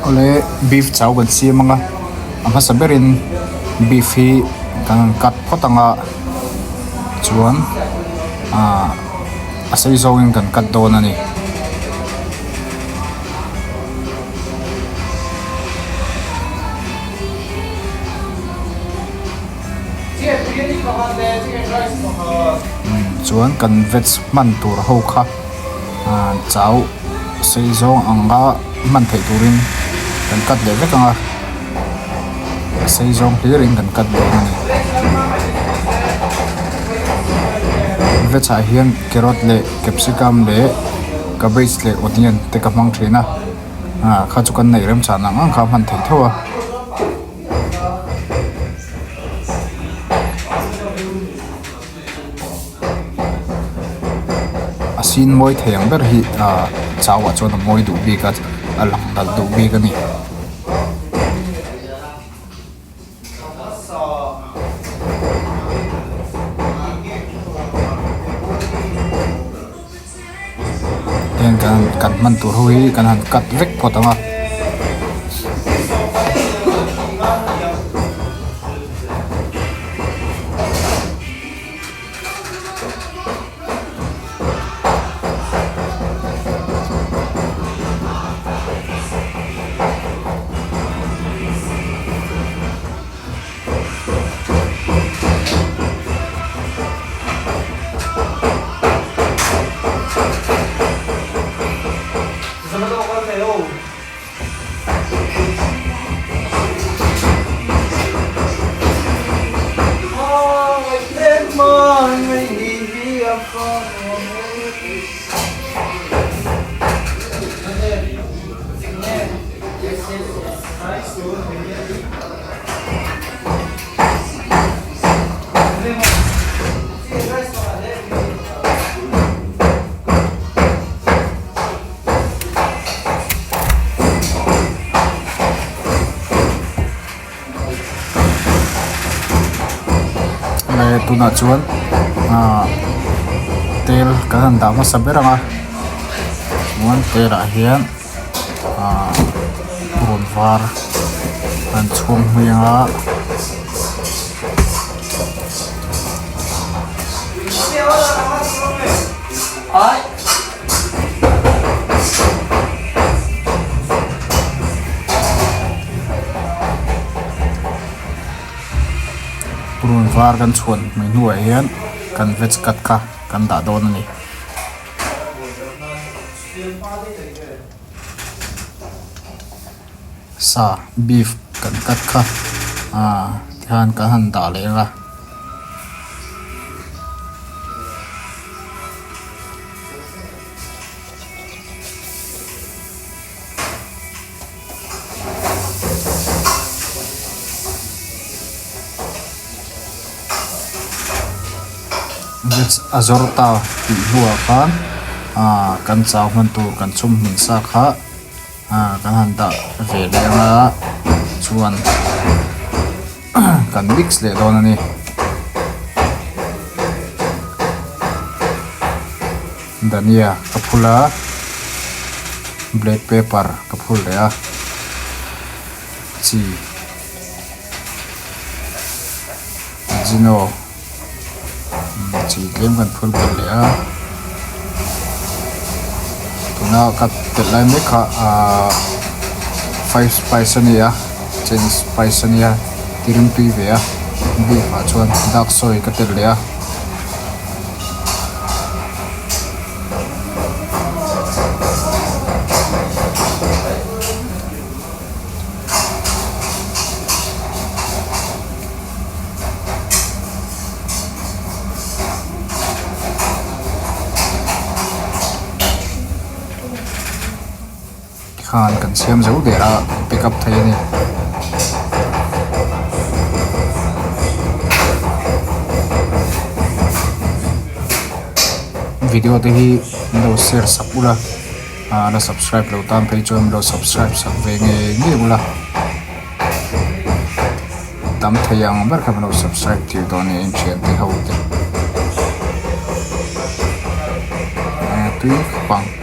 ole beef chow kan si manga ama saberin beef hi kan kat photanga chuan asai zongin kan kat don ani chuan kan veg man tur ho kha chow sei zong anga man thei turin kan kat le vekanga sei zong clearing kan kat don ani veg a hian carrot le capsicum le cabbage le onion te ka mang thina kha chu kan nei rem chana ngang kha man thei thowa asin moi theyang ber hi chawa chona moi du bi ka alang dal du bi ka ni ten kan man tur hui kan han kat vek potanga tuna chuan tel kan da ma saberanga chuan tela hian bron var an chhum hianga bron var kan chhun mai nu hian kan veg kat kha kan da don ani sa beef kan kat kha thian kan han da lenga azorta ti huwa kan kan chaw man tur kan chum min sa kha kan han da ve lenga chuan kan mix le don ani dania kapula black pepper kapul le a chi jino chỉ kiếm gần phun bột lẻ tụi nó cắt từ lại mấy cả five spice này trên spice này tirim tùy về bị phá chuan dark soy cắt từ lẻ khan kan siam zo de ra pick up thai ni video te hi do share sapula na subscribe lo tam page om lo subscribe sak ve nge bula tam thayang bar kha lo subscribe ti do ne in share te ho te tu pang